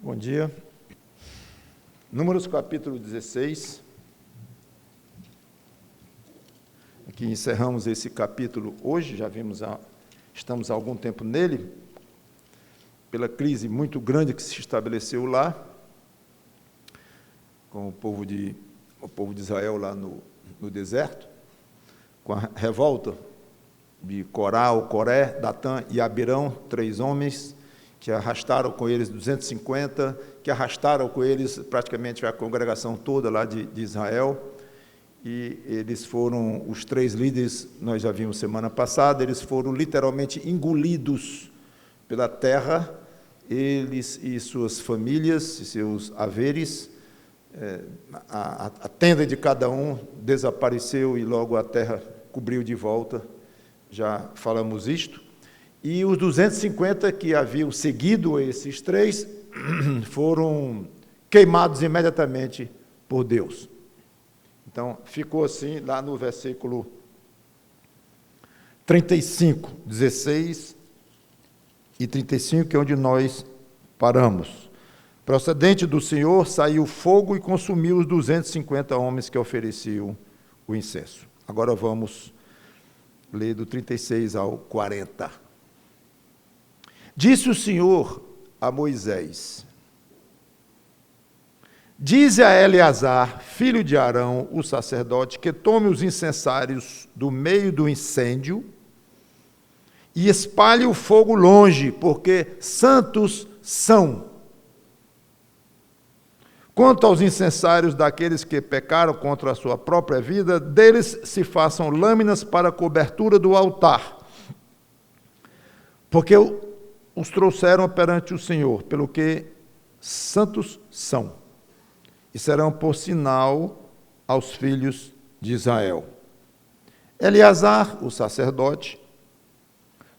Bom dia. Números capítulo 16. Aqui encerramos esse capítulo hoje, estamos há algum tempo nele, pela crise muito grande que se estabeleceu lá, com o povo de Israel lá no deserto, com a revolta de Corá, Coré, Datã e Abirão, 3 homens, que arrastaram com eles 250, que arrastaram com eles praticamente a congregação toda lá de Israel, e eles foram, os 3 líderes, nós já vimos semana passada, eles foram literalmente engolidos pela terra, eles e suas famílias, e seus haveres, a tenda de cada um desapareceu e logo a terra cobriu de volta, já falamos isto. E os 250 que haviam seguido esses 3 foram queimados imediatamente por Deus. Então, ficou assim lá no versículo 35, 16 e 35, que é onde nós paramos. Procedente do Senhor, saiu fogo e consumiu os 250 homens que ofereciam o incenso. Agora vamos ler do 36 ao 40. Disse o Senhor a Moisés: dize a Eleazar, filho de Arão, o sacerdote, que tome os incensários do meio do incêndio e espalhe o fogo longe, porque santos são. Quanto aos incensários daqueles que pecaram contra a sua própria vida, deles se façam lâminas para a cobertura do altar, porque os trouxeram perante o Senhor, pelo que santos são, e serão por sinal aos filhos de Israel. Eleazar, o sacerdote,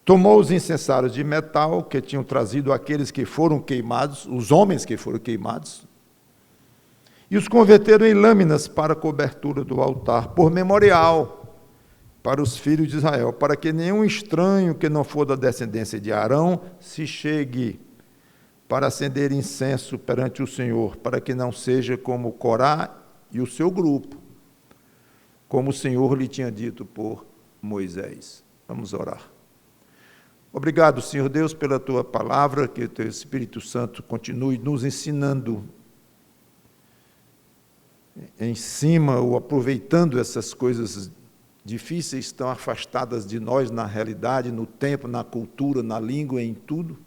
tomou os incensários de metal que tinham trazido aqueles que foram queimados, os homens que foram queimados, e os converteram em lâminas para a cobertura do altar, por memorial para os filhos de Israel, para que nenhum estranho que não for da descendência de Arão se chegue para acender incenso perante o Senhor, para que não seja como Corá e o seu grupo, como o Senhor lhe tinha dito por Moisés. Vamos orar. Obrigado, Senhor Deus, pela Tua palavra, que o Teu Espírito Santo continue nos ensinando em cima ou aproveitando essas coisas difíceis, estão afastadas de nós na realidade, no tempo, na cultura, na língua, em tudo,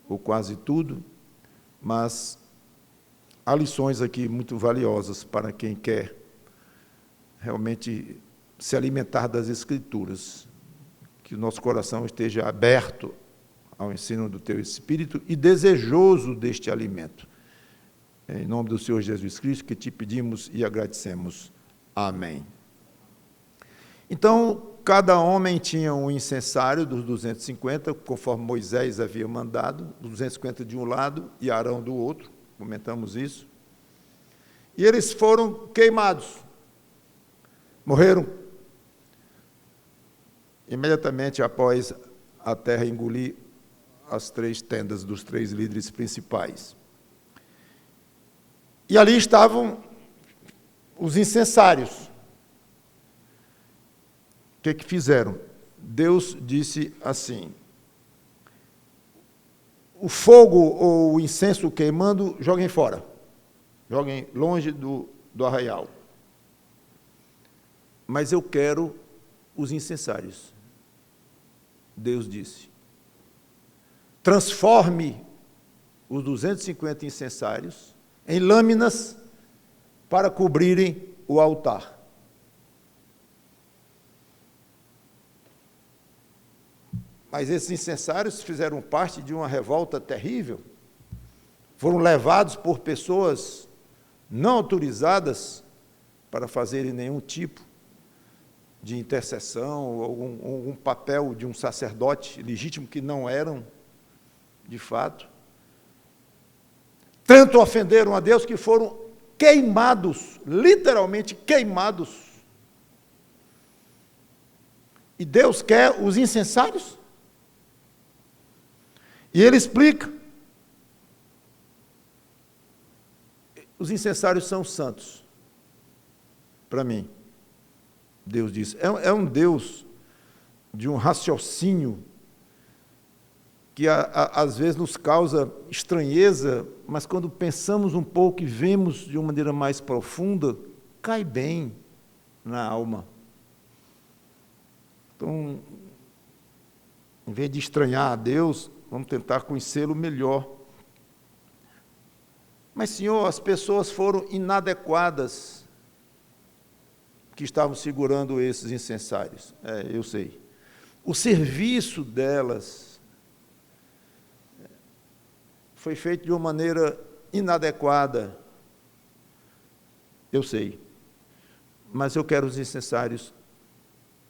ou quase tudo, mas há lições aqui muito valiosas para quem quer realmente se alimentar das Escrituras, que o nosso coração esteja aberto ao ensino do Teu Espírito e desejoso deste alimento. Em nome do Senhor Jesus Cristo, que te pedimos e agradecemos. Amém. Então, cada homem tinha um incensário dos 250, conforme Moisés havia mandado, 250 de um lado e Arão do outro, comentamos isso. E eles foram queimados, morreram imediatamente após a terra engolir as 3 tendas dos 3 líderes principais. E ali estavam os incensários. O que fizeram? Deus disse assim: o fogo ou o incenso queimando, joguem fora. Joguem longe do arraial. Mas eu quero os incensários. Deus disse: transforme os 250 incensários em lâminas para cobrirem o altar. Mas esses incensários fizeram parte de uma revolta terrível, foram levados por pessoas não autorizadas para fazerem nenhum tipo de intercessão ou algum papel de um sacerdote legítimo, que não eram, de fato. Tanto ofenderam a Deus que foram queimados, literalmente queimados. E Deus quer os incensários? E ele explica Os incensários são santos, para mim. Deus diz. É um Deus de um raciocínio que às vezes nos causa estranheza, mas quando pensamos um pouco e vemos de uma maneira mais profunda, cai bem na alma. Então, em vez de estranhar a Deus, vamos tentar conhecê-lo melhor. Mas, Senhor, as pessoas foram inadequadas que estavam segurando esses incensários. Eu sei. O serviço delas foi feito de uma maneira inadequada. Eu sei. Mas eu quero os incensários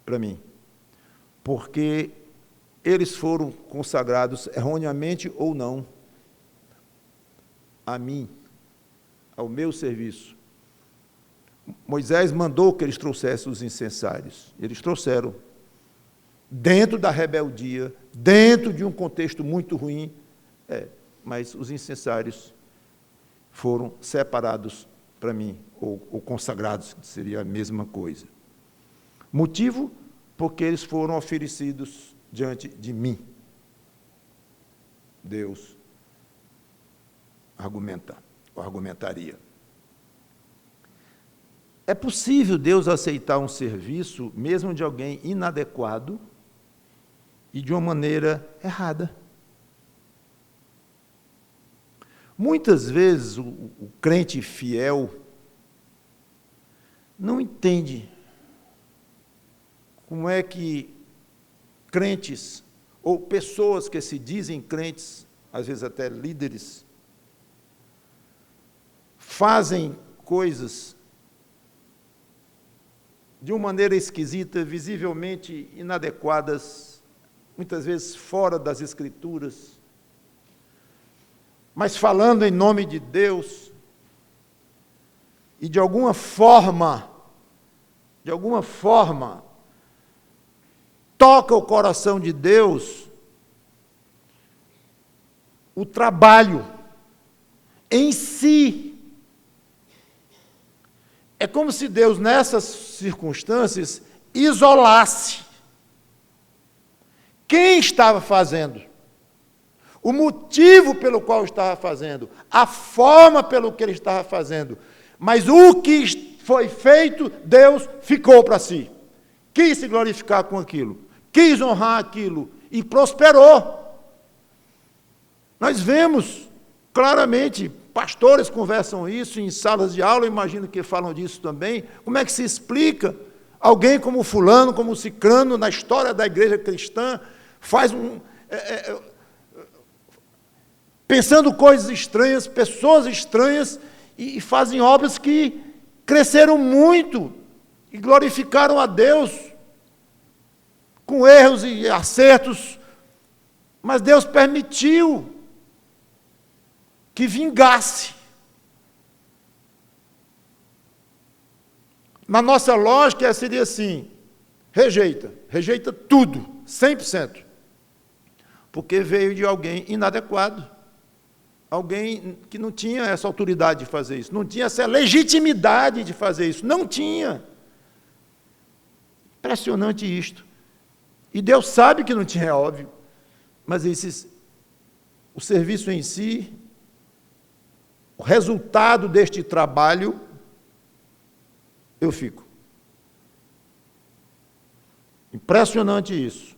para mim. Porque eles foram consagrados erroneamente ou não a mim, ao meu serviço. Moisés mandou que eles trouxessem os incensários. Eles trouxeram. Dentro da rebeldia, dentro de um contexto muito ruim, mas os incensários foram separados para mim, ou consagrados, que seria a mesma coisa. Motivo? Porque eles foram oferecidos diante de mim. Deus argumentaria. É possível Deus aceitar um serviço, mesmo de alguém inadequado, e de uma maneira errada. Muitas vezes o crente fiel não entende como é que crentes, ou pessoas que se dizem crentes, às vezes até líderes, fazem coisas de uma maneira esquisita, visivelmente inadequadas, muitas vezes fora das Escrituras, mas falando em nome de Deus, e de alguma forma, toca o coração de Deus o trabalho em si. É como se Deus, nessas circunstâncias, isolasse quem estava fazendo, o motivo pelo qual estava fazendo, a forma pelo que ele estava fazendo, mas o que foi feito, Deus ficou para si. Quis se glorificar com aquilo, quis honrar aquilo e prosperou. Nós vemos claramente, pastores conversam isso em salas de aula, imagino que falam disso também. Como é que se explica alguém como fulano, como cicrano, na história da igreja cristã, faz pensando coisas estranhas, pessoas estranhas, e fazem obras que cresceram muito e glorificaram a Deus, com erros e acertos, mas Deus permitiu que vingasse. Na nossa lógica, seria assim: rejeita tudo, 100%, porque veio de alguém inadequado, alguém que não tinha essa autoridade de fazer isso, não tinha essa legitimidade de fazer isso, não tinha. Impressionante isto. E Deus sabe que não tinha, é óbvio, mas o serviço em si, o resultado deste trabalho, eu fico. Impressionante isso.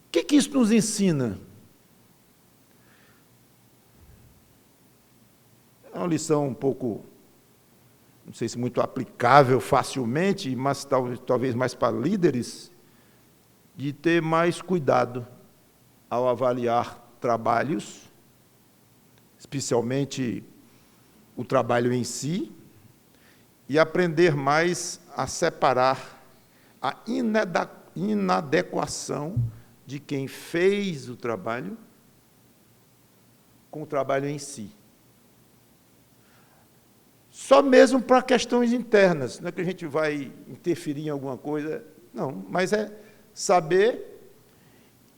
O que isso nos ensina? É uma lição um pouco, não sei se muito aplicável facilmente, mas talvez mais para líderes, de ter mais cuidado ao avaliar trabalhos, especialmente o trabalho em si, e aprender mais a separar a inadequação de quem fez o trabalho com o trabalho em si. Só mesmo para questões internas, não é que a gente vai interferir em alguma coisa, não, mas é saber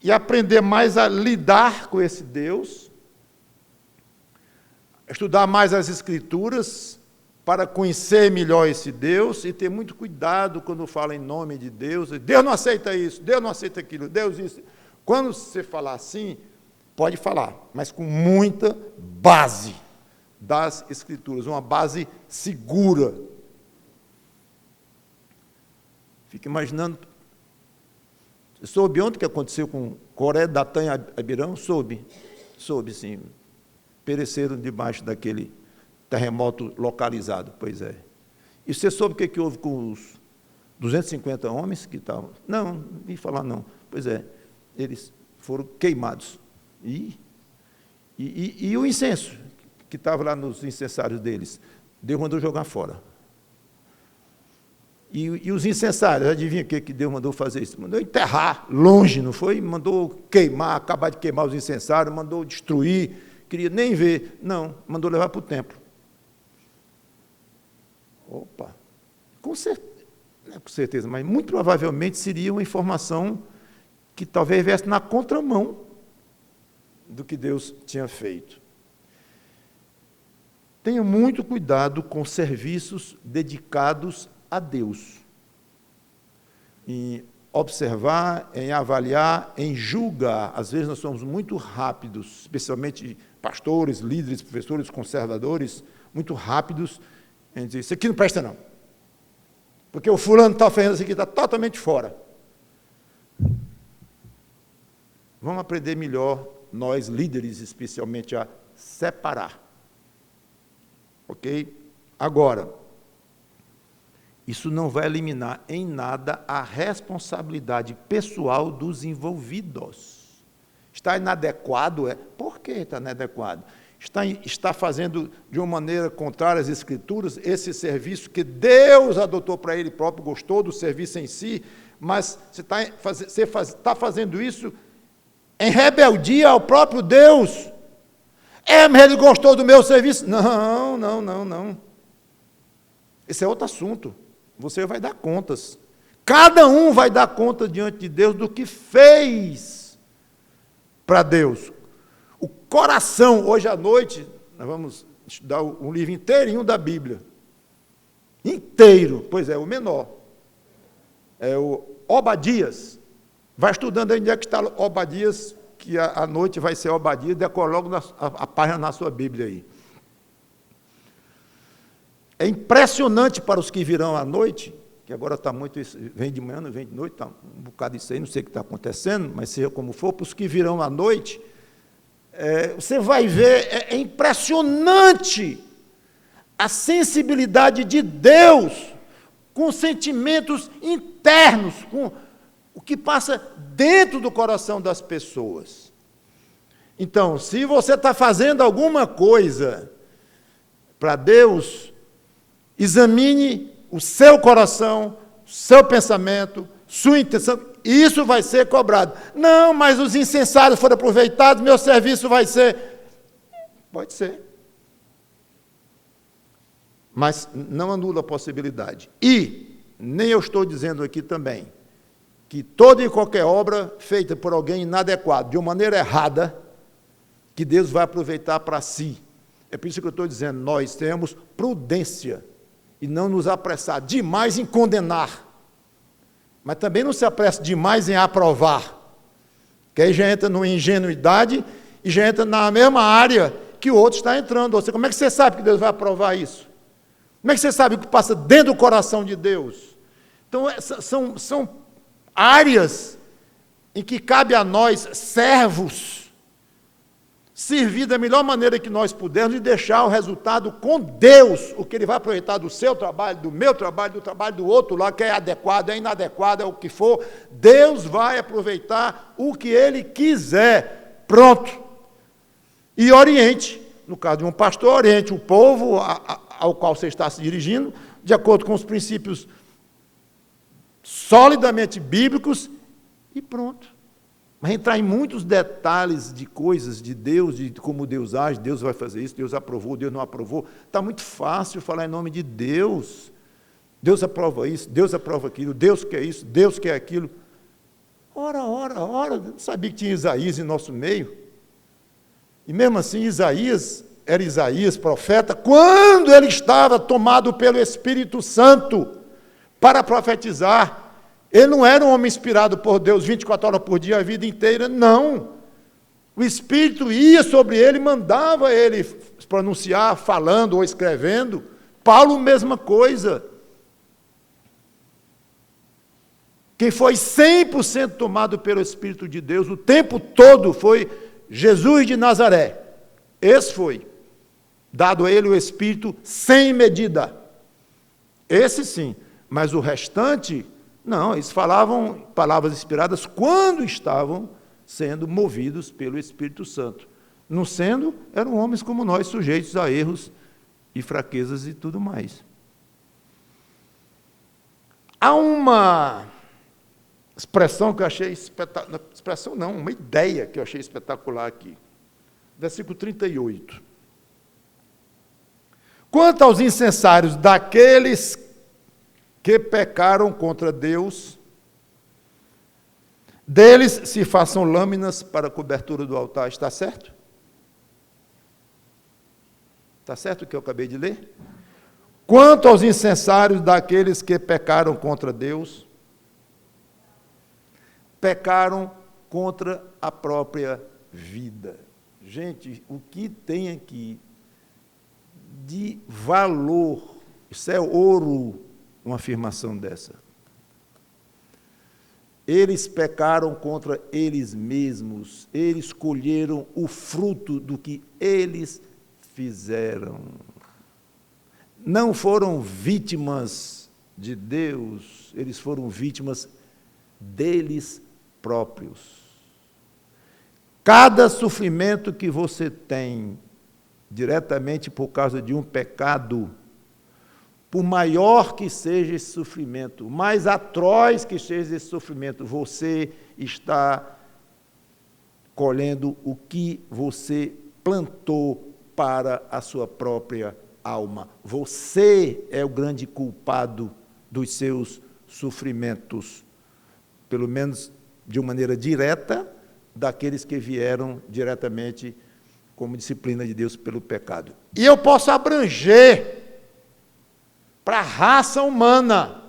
e aprender mais a lidar com esse Deus, estudar mais as Escrituras para conhecer melhor esse Deus e ter muito cuidado quando fala em nome de Deus. Deus não aceita isso, Deus não aceita aquilo, Deus isso. Quando você falar assim, pode falar, mas com muita base das Escrituras, uma base segura. Fica imaginando. Soube ontem o que aconteceu com Coré, Datã e Abirão? Soube sim. Pereceram debaixo daquele terremoto localizado, pois é. E você soube o que houve com os 250 homens que estavam? Não vi falar não. Pois é, eles foram queimados. E o incenso, que estava lá nos incensários deles, Deus mandou jogar fora. E os incensários, adivinha o que Deus mandou fazer isso? Mandou enterrar longe, não foi? Mandou queimar, acabar de queimar os incensários, mandou destruir, queria nem ver. Não, mandou levar para o templo. Opa, com certeza, não é com certeza, mas muito provavelmente seria uma informação que talvez viesse na contramão do que Deus tinha feito. Tenha muito cuidado com serviços dedicados a Deus, em observar, em avaliar, em julgar. Às vezes nós somos muito rápidos, especialmente pastores, líderes, professores, conservadores, muito rápidos em dizer, isso aqui não presta não, porque o fulano está fazendo isso aqui, está totalmente fora. Vamos aprender melhor, nós líderes especialmente, a separar. Ok? Agora, isso não vai eliminar em nada a responsabilidade pessoal dos envolvidos. Está inadequado? Por que está inadequado? Está fazendo de uma maneira contrária às Escrituras esse serviço que Deus adotou para Ele próprio, gostou do serviço em si, mas você está fazendo isso em rebeldia ao próprio Deus. Mas ele gostou do meu serviço? Não. Esse é outro assunto. Você vai dar contas. Cada um vai dar conta diante de Deus do que fez para Deus. O coração, hoje à noite, nós vamos estudar um livro inteirinho da Bíblia. Inteiro, pois é, o menor. É o Obadias. Vai estudando aí onde é que está Obadias, que à noite vai ser Obadias, decora logo a página na sua Bíblia aí. É impressionante para os que virão à noite, que agora está muito, vem de manhã, não vem de noite, está um bocado isso aí, não sei o que está acontecendo, mas seja como for, para os que virão à noite, você vai ver, é impressionante a sensibilidade de Deus com sentimentos internos, com o que passa dentro do coração das pessoas. Então, se você está fazendo alguma coisa para Deus, examine o seu coração, o seu pensamento, sua intenção, e isso vai ser cobrado. Não, mas os incensários foram aproveitados, meu serviço vai ser... Pode ser. Mas não anula a possibilidade. E, nem eu estou dizendo aqui também, que toda e qualquer obra feita por alguém inadequado, de uma maneira errada, que Deus vai aproveitar para si. É por isso que eu estou dizendo, nós temos prudência e não nos apressar demais em condenar, mas também não se apressa demais em aprovar, que aí já entra numa ingenuidade e já entra na mesma área que o outro está entrando. Ou seja, como é que você sabe que Deus vai aprovar isso? Como é que você sabe o que passa dentro do coração de Deus? Então, são áreas em que cabe a nós, servos, servir da melhor maneira que nós pudermos e deixar o resultado com Deus, o que Ele vai aproveitar do seu trabalho, do meu trabalho, do trabalho do outro lá, que é adequado, é inadequado, é o que for, Deus vai aproveitar o que Ele quiser, pronto. E oriente, no caso de um pastor, oriente o povo ao qual você está se dirigindo, de acordo com os princípios solidamente bíblicos, e pronto. Mas entrar em muitos detalhes de coisas de Deus, de como Deus age, Deus vai fazer isso, Deus aprovou, Deus não aprovou, está muito fácil falar em nome de Deus. Deus aprova isso, Deus aprova aquilo, Deus quer isso, Deus quer aquilo. Ora, não sabia que tinha Isaías em nosso meio. E mesmo assim, Isaías era Isaías, profeta, quando ele estava tomado pelo Espírito Santo para profetizar. Ele não era um homem inspirado por Deus 24 horas por dia, a vida inteira, não. O Espírito ia sobre ele, mandava ele pronunciar, falando ou escrevendo. Paulo, mesma coisa. Quem foi 100% tomado pelo Espírito de Deus o tempo todo foi Jesus de Nazaré. Esse foi. Dado a ele o Espírito sem medida. Esse sim. Mas o restante, não. Eles falavam palavras inspiradas quando estavam sendo movidos pelo Espírito Santo. Não sendo, eram homens como nós, sujeitos a erros e fraquezas e tudo mais. Há uma expressão que eu achei espetacular, expressão não, uma ideia que eu achei espetacular aqui. Versículo 38. Quanto aos incensários daqueles que pecaram contra Deus, deles se façam lâminas para a cobertura do altar. Está certo? Está certo o que eu acabei de ler? Quanto aos incensários daqueles que pecaram contra Deus, pecaram contra a própria vida. Gente, o que tem aqui de valor, isso é ouro, uma afirmação dessa. Eles pecaram contra eles mesmos, eles colheram o fruto do que eles fizeram. Não foram vítimas de Deus, eles foram vítimas deles próprios. Cada sofrimento que você tem diretamente por causa de um pecado, por maior que seja esse sofrimento, mais atroz que seja esse sofrimento, você está colhendo o que você plantou para a sua própria alma. Você é o grande culpado dos seus sofrimentos, pelo menos de uma maneira direta, daqueles que vieram diretamente como disciplina de Deus pelo pecado. E eu posso abranger para a raça humana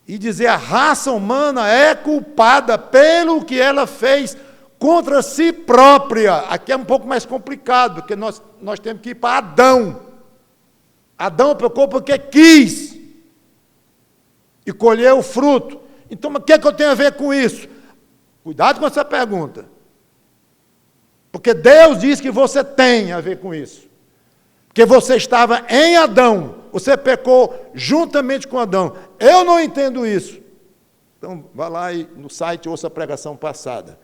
e dizer: a raça humana é culpada pelo que ela fez contra si própria. Aqui é um pouco mais complicado, porque nós temos que ir para Adão. Adão pecou porque quis e colheu o fruto. Então, o que é que eu tenho a ver com isso? Cuidado com essa pergunta. Porque Deus diz que você tem a ver com isso. Porque você estava em Adão, você pecou juntamente com Adão. Eu não entendo isso. Então, vá lá no site, ouça a pregação passada.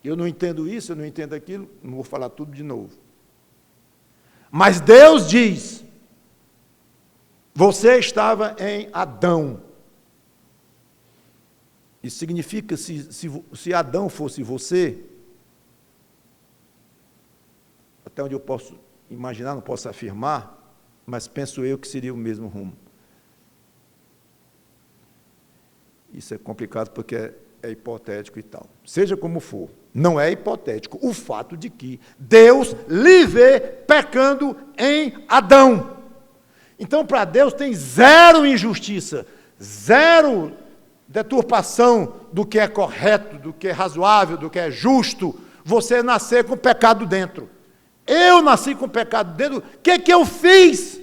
Eu não entendo isso, eu não entendo aquilo, não vou falar tudo de novo. Mas Deus diz, você estava em Adão. Isso significa, se Adão fosse você, até onde eu posso imaginar, não posso afirmar, mas penso eu que seria o mesmo rumo. Isso é complicado porque é hipotético e tal. Seja como for, não é hipotético o fato de que Deus lhe vê pecando em Adão. Então, para Deus tem zero injustiça, zero deturpação do que é correto, do que é razoável, do que é justo, você nascer com pecado dentro. Eu nasci com pecado dentro, o que eu fiz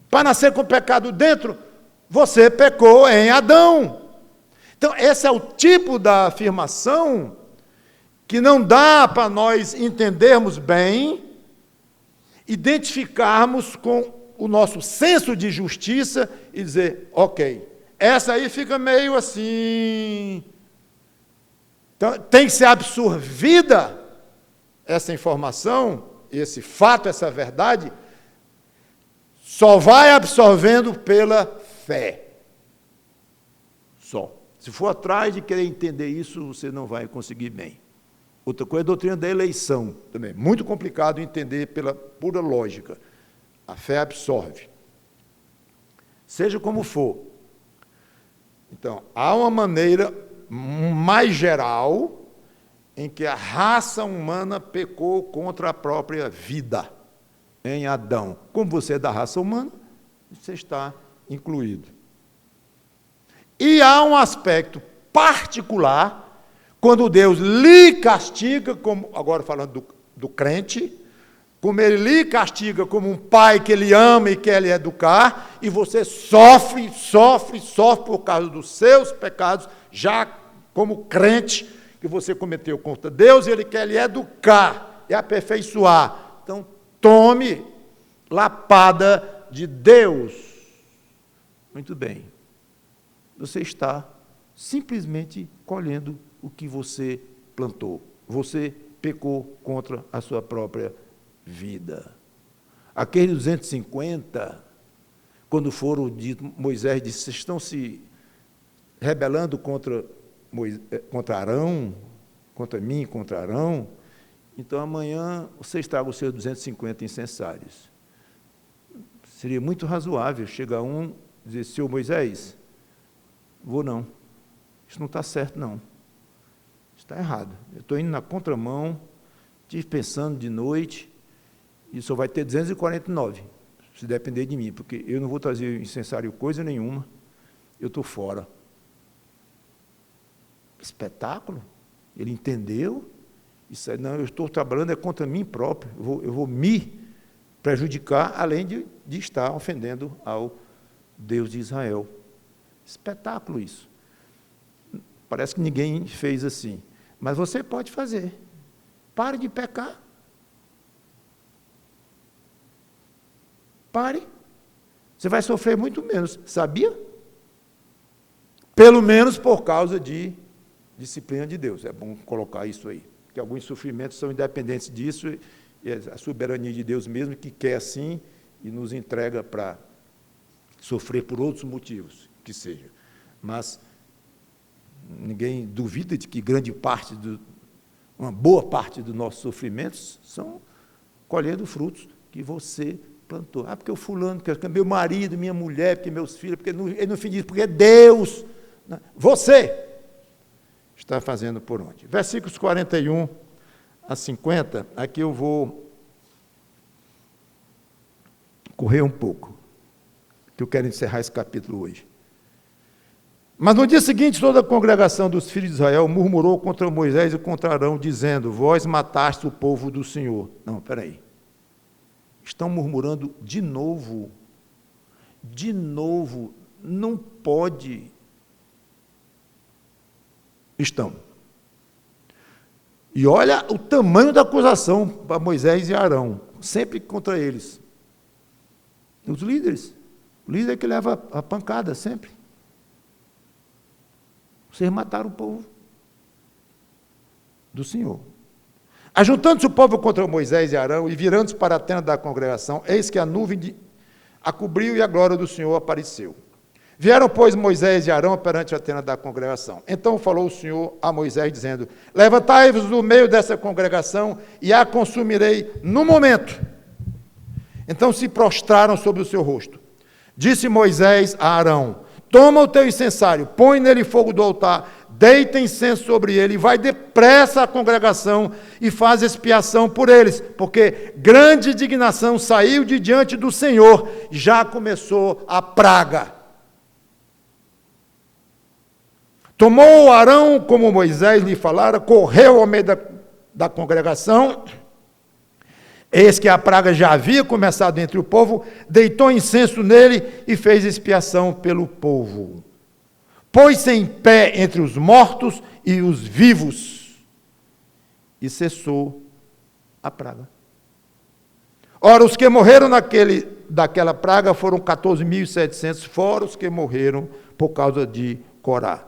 para nascer com pecado dentro? Você pecou em Adão. Então, esse é o tipo da afirmação que não dá para nós entendermos bem, identificarmos com o nosso senso de justiça e dizer, ok, essa aí fica meio assim. Então, tem que ser absorvida essa informação, esse fato, essa verdade, só vai absorvendo pela fé. Só. Se for atrás de querer entender isso, você não vai conseguir bem. Outra coisa é a doutrina da eleição, também. Muito complicado entender pela pura lógica. A fé absorve. Seja como for. Então, há uma maneira mais geral em que a raça humana pecou contra a própria vida, em Adão. Como você é da raça humana, você está incluído. E há um aspecto particular, quando Deus lhe castiga, como agora falando do crente, como ele lhe castiga como um pai que ele ama e quer lhe educar, e você sofre por causa dos seus pecados, já como crente, que você cometeu contra Deus, e ele quer lhe educar e aperfeiçoar. Então, tome lapada de Deus. Muito bem. Você está simplesmente colhendo o que você plantou. Você pecou contra a sua própria vida. Aqueles 250, quando foram dito, Moisés disse, vocês estão se rebelando contra Arão, contra mim, contra Arão, então amanhã vocês tragam os seus 250 incensários. Seria muito razoável chegar um e dizer, senhor Moisés, vou não, isso não está certo não, está errado, eu estou indo na contramão, estive pensando de noite, e só vai ter 249, se depender de mim, porque eu não vou trazer incensário coisa nenhuma, eu estou fora. Espetáculo, ele entendeu, isso aí, não, eu estou trabalhando contra mim próprio, eu vou me prejudicar, além de estar ofendendo ao Deus de Israel. Espetáculo isso. Parece que ninguém fez assim. Mas você pode fazer. Pare de pecar. Pare. Você vai sofrer muito menos. Sabia? Pelo menos por causa de disciplina de Deus. É bom colocar isso aí. Porque alguns sofrimentos são independentes disso, e é a soberania de Deus mesmo que quer assim e nos entrega para sofrer por outros motivos, que seja. Mas ninguém duvida de que uma boa parte dos nossos sofrimentos são colhendo frutos que você plantou. Ah, porque o fulano, porque meu marido, minha mulher, porque meus filhos, porque ele no fim diz, porque Deus, você está fazendo por onde? Versículos 41 a 50, aqui eu vou correr um pouco, que eu quero encerrar esse capítulo hoje. Mas no dia seguinte, toda a congregação dos filhos de Israel murmurou contra Moisés e contra Arão, dizendo, vós mataste o povo do Senhor. Não, espera aí. Estão murmurando de novo. De novo. Não pode. Estão. E olha o tamanho da acusação para Moisés e Arão. Sempre contra eles. Os líderes. O líder que leva a pancada sempre. Vocês mataram o povo do Senhor. Ajuntando-se o povo contra Moisés e Arão, e virando-se para a tenda da congregação, eis que a nuvem a cobriu e a glória do Senhor apareceu. Vieram, pois, Moisés e Arão perante a tenda da congregação. Então falou o Senhor a Moisés, dizendo, levantai-vos do meio dessa congregação, e a consumirei no momento. Então se prostraram sobre o seu rosto. Disse Moisés a Arão, toma o teu incensário, põe nele fogo do altar, deita incenso sobre ele, e vai depressa à congregação e faz expiação por eles, porque grande indignação saiu de diante do Senhor, já começou a praga. Tomou Arão, como Moisés lhe falara, correu ao meio da congregação, eis que a praga já havia começado entre o povo, deitou incenso nele e fez expiação pelo povo. Pôs-se em pé entre os mortos e os vivos, e cessou a praga. Ora, os que morreram daquela praga foram 14.700, fora os que morreram por causa de Corá.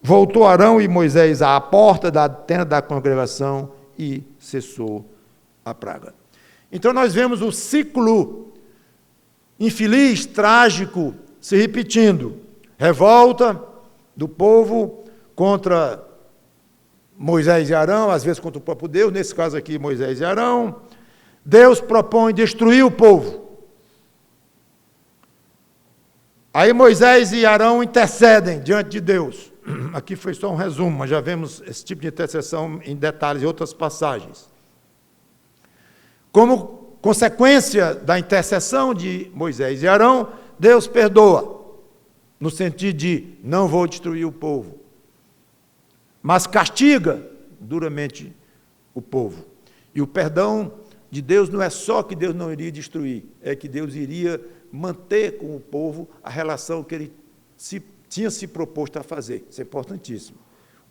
Voltou Arão e Moisés à porta da tenda da congregação e cessou a praga. Então nós vemos o ciclo infeliz, trágico, se repetindo. Revolta do povo contra Moisés e Arão, às vezes contra o próprio Deus, nesse caso aqui Moisés e Arão. Deus propõe destruir o povo. Aí Moisés e Arão intercedem diante de Deus. aqui foi só um resumo, mas já vemos esse tipo de intercessão em detalhes em outras passagens. Como consequência da intercessão de Moisés e Arão, Deus perdoa, no sentido de não vou destruir o povo, mas castiga duramente o povo. E o perdão de Deus não é só que Deus não iria destruir, é que Deus iria manter com o povo a relação que ele tinha se proposto a fazer. Isso é importantíssimo.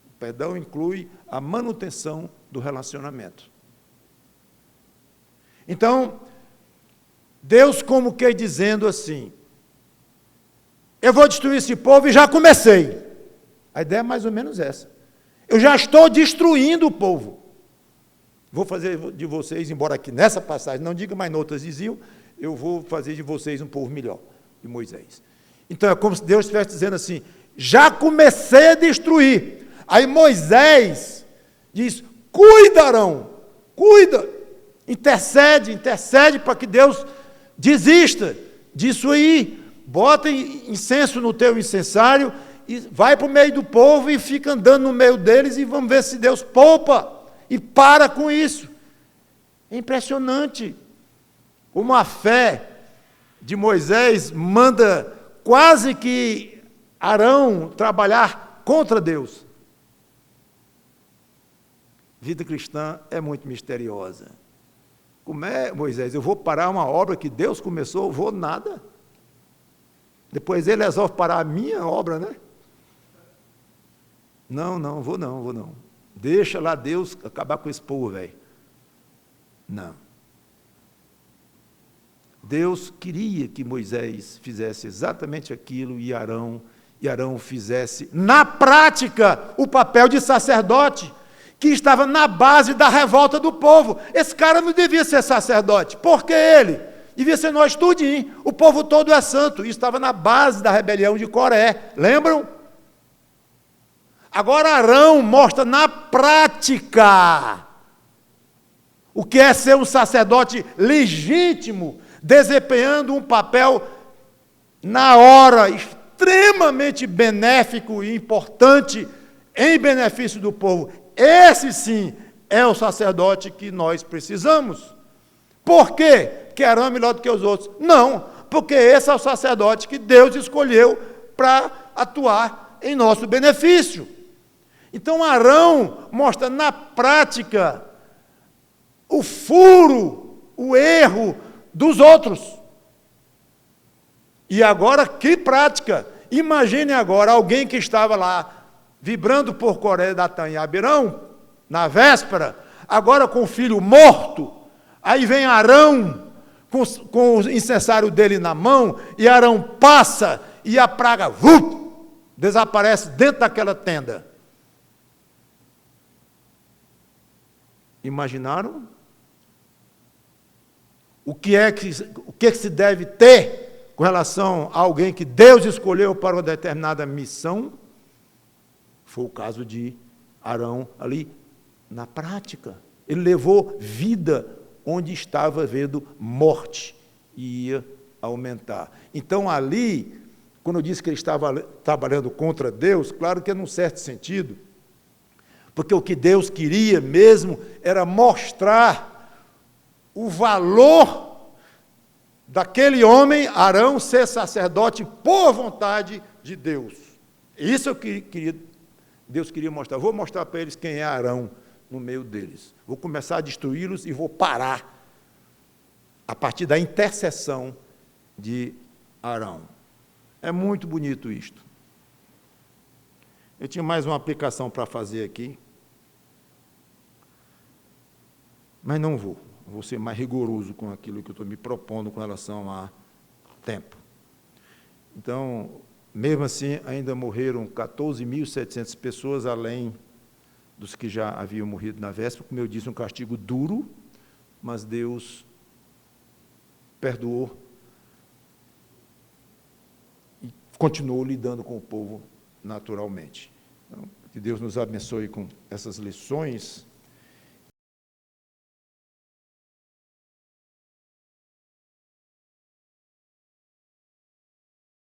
O perdão inclui a manutenção do relacionamento. Então, Deus como que dizendo assim, eu vou destruir esse povo e já comecei. A ideia é mais ou menos essa. Eu já estou destruindo o povo. Vou fazer de vocês, embora aqui nessa passagem, não diga, mas noutras diziam, eu vou fazer de vocês um povo melhor, de Moisés. Então é como se Deus estivesse dizendo assim, já comecei a destruir. Aí Moisés diz, cuida, Arão, cuida, intercede para que Deus desista disso aí. Bota incenso no teu incensário e vai para o meio do povo e fica andando no meio deles e vamos ver se Deus poupa e para com isso. É impressionante como a fé de Moisés manda quase que Arão trabalhar contra Deus. Vida cristã é muito misteriosa. Como é, Moisés? Eu vou parar uma obra que Deus começou? Eu vou nada. Depois ele resolve parar a minha obra, né? Não, vou não. Deixa lá Deus acabar com esse povo, velho. Não. Deus queria que Moisés fizesse exatamente aquilo e Arão fizesse, na prática, o papel de sacerdote, que estava na base da revolta do povo. Esse cara não devia ser sacerdote. Por que ele? Devia ser nós tudinho. O povo todo é santo. Isso estava na base da rebelião de Coré. Lembram? Agora Arão mostra na prática o que é ser um sacerdote legítimo, desempenhando um papel na hora extremamente benéfico e importante em benefício do povo. Esse sim é o sacerdote que nós precisamos. Por quê? Que Arão é melhor do que os outros? Não, porque esse é o sacerdote que Deus escolheu para atuar em nosso benefício. Então Arão mostra na prática o furo, o erro dos outros. E agora, que prática! Imagine agora alguém que estava lá, vibrando por Coré, Datã e Abirão, na véspera, agora com o filho morto, aí vem Arão, com o incensário dele na mão, e Arão passa, e a praga, desaparece dentro daquela tenda. Imaginaram? O que se deve ter com relação a alguém que Deus escolheu para uma determinada missão? Foi o caso de Arão ali, na prática. Ele levou vida onde estava havendo morte e ia aumentar. Então, ali, quando eu disse que ele estava trabalhando contra Deus, claro que é num certo sentido, porque o que Deus queria mesmo era mostrar o valor daquele homem, Arão, ser sacerdote por vontade de Deus. Isso eu queria, Deus queria mostrar. Vou mostrar para eles quem é Arão no meio deles. Vou começar a destruí-los e vou parar a partir da intercessão de Arão. É muito bonito isto. Eu tinha mais uma aplicação para fazer aqui, mas não vou. Vou ser mais rigoroso com aquilo que eu estou me propondo com relação a tempo. Então, mesmo assim, ainda morreram 14.700 pessoas, além dos que já haviam morrido na véspera. Como eu disse, um castigo duro, mas Deus perdoou e continuou lidando com o povo naturalmente. Então, que Deus nos abençoe com essas lições